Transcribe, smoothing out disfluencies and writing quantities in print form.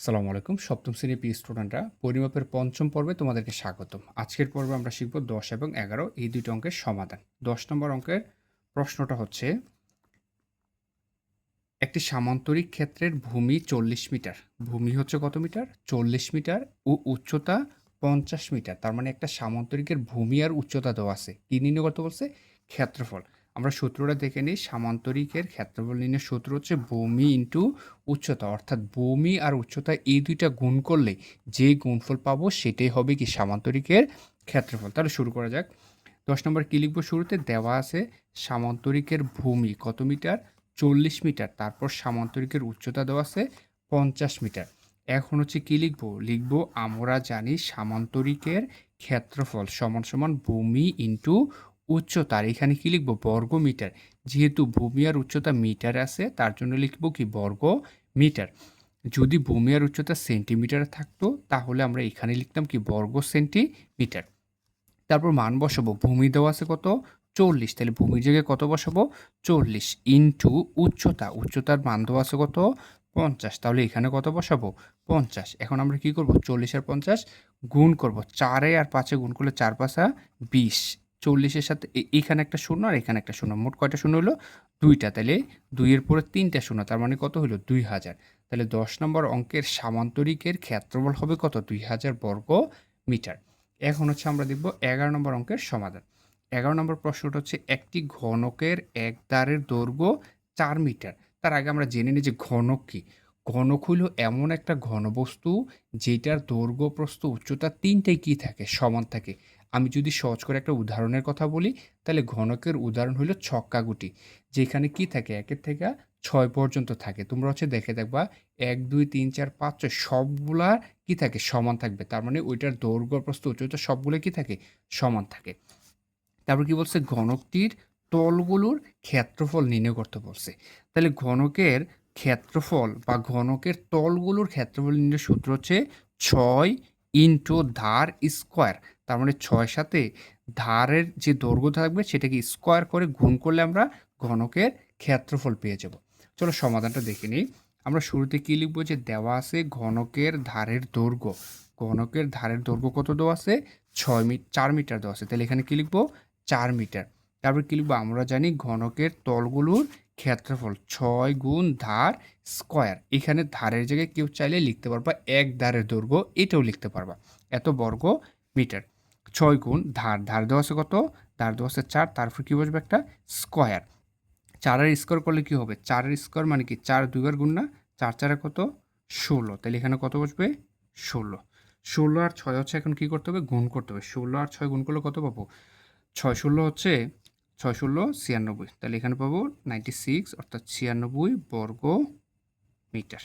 আসসালামু আলাইকুম। সপ্তম শ্রেণীর প্রিয় স্টুডেন্টরা, পরিমাপের পঞ্চম পর্বে তোমাদেরকে স্বাগতম। আজকের পর্বে আমরা শিখব 10 এবং 11 এই দুইটি অঙ্কের সমাধান। 10 নম্বর অঙ্কের প্রশ্নটা হচ্ছে, একটি সামান্তরিক ক্ষেত্রের ভূমি 40 মিটার। ভূমি হচ্ছে কত মিটার? 40 মিটার ও উচ্চতা 50 মিটার। তার মানে একটা সামান্তরিকের ভূমি আর উচ্চতা দেওয়া আছে। কি নির্ণয় করতে বলছে? ক্ষেত্রফল। আমরা সূত্রটা দেখে নিই। সামান্তরিকের ক্ষেত্রফল নির্ণয়ের সূত্র হচ্ছে ভূমি ইনটু উচ্চতা, অর্থাৎ ভূমি আর উচ্চতা এই দুইটা গুণ করলে যে গুণফল পাবো সেটাই হবে কি সামান্তরিকের ক্ষেত্রফল। তাহলে শুরু করা যাক। 10 নম্বর কি লিখব? শুরুতে দেওয়া আছে সামান্তরিকের ভূমি কত মিটার? 40 মিটার। তারপর সামান্তরিকের উচ্চতা দেওয়া আছে 50 মিটার। এখন হচ্ছে কি লিখব? লিখব আমরা জানি সামান্তরিকের ক্ষেত্রফল সমান সমান ভূমি ইনটু উচ্চতা। আর এখানে কি লিখব? বর্গ মিটার। যেহেতু ভূমি আর উচ্চতা মিটার আছে তার জন্য লিখব কি বর্গ মিটার। যদি ভূমি আর উচ্চতা সেন্টিমিটারে থাকতো তাহলে আমরা এখানে লিখতাম কি বর্গ সেন্টিমিটার। তারপর মান বসাবো। ভূমি দেওয়া আছে কত? 40। তাহলে ভূমির জায়গায় কত বসাবো? 40 ইনটু উচ্চতা। উচ্চতার মান দেওয়া আছে কত? 50। তাহলে এখানে কত বসাবো? 50। এখন আমরা কি করব? 40 আর 50 গুণ করব। 4 আর 5 গুণ করলে 4 5 20। 40 এর সাথে এখানে একটা শূন্য আর এখানে একটা শূন্য। মোট কয়টা শূন্য হলো? 2টা। তাহলে 2 এর পরে 3টা শূন্য। তার মানে কত হলো? 2000। তাহলে 10 নম্বর অঙ্কের সামান্তরিকের ক্ষেত্রফল হবে কত? 2000 বর্গ মিটার। এখন হচ্ছে আমরা দেখব 11 নম্বর অঙ্কের সমাধান। 11 নম্বর প্রশ্নটা হচ্ছে, একটি ঘনকের এক ধারের দৈর্ঘ্য 4 মিটার। তার আগে আমরা জেনে নিই যে ঘনক কি। ঘনক হইল এমন একটা ঘনবস্তু যেটার দৈর্ঘ্য, প্রস্থ, উচ্চতা তিনটাই কি থাকে? সমান থাকে। আমি যদি সহজ করে একটা উদাহরণের কথা বলি, তাহলে ঘনকের উদাহরণ হইল ছক্কাগুটি, যেখানে কি থাকে 1 থেকে 6 পর্যন্ত থাকে। তোমরা হচ্ছে দেখে দেখবা 1 2 3 4 5 6 সবগুলা কি থাকে? সমান থাকবে। তার মানে ওইটার দৈর্ঘ্য, প্রস্থ, উচ্চতা সবগুলো কি থাকে? সমান থাকে। তারপর কি বলছে? ঘনকটির তলগুলোর ক্ষেত্রফল নির্ণয় করতে বলছে। তাহলে ঘনকের ক্ষেত্রফল বা ঘনকের তলগুলোর ক্ষেত্রফল নির্ণয়ের সূত্র হচ্ছে 6 ইনটু ধার স্কয়ার। তার মানে 6 সাথে ধারের যে দৈর্ঘ্য থাকবে সেটাকে স্কয়ার করে গুণ করলে আমরা ঘনকের ক্ষেত্রফল পেয়ে যাব। চলো সমাধানটা দেখে নিই। আমরা শুরুতে কি লিখব? যে দেওয়া আছে ঘনকের ধারের দৈর্ঘ্য। ঘনকের ধারের দৈর্ঘ্য কত দেওয়া আছে? 4 মিটার দেওয়া আছে। তাহলে এখানে কি লিখব? 4 মিটার। তারপর কি লিখব? আমরা জানি ঘনকের তলগুলোর ক্ষেত্রফল 6 গুণ ধার স্কয়ার। এখানে ধারের জায়গায় কেউ চাইলে লিখতে পারবা এক ধারের দৈর্ঘ্য, এটাও লিখতে পারবা। এত বর্গ মিটার। 6 গুণ ধার। ধার দেওয়া আছে কত? ধার দেওয়া আছে 4। তারপর কি বসবে? একটা স্কয়ার। 4 এর স্কয়ার করলে কি হবে? 4 এর স্কয়ার মানে কি? 4 2 বার গুণ না? 4 4 এ কত? 16। তাহলে এখানে কত বসবে? 16। 16 আর 6 হচ্ছে এখন কি করতে হবে? গুণ করতে হবে। 16 আর 6 গুণ করলে কত পাবো? 6 16 হচ্ছে 6 16 96। তাহলে এখানে পাবো 96, অর্থাৎ 96 বর্গ মিটার।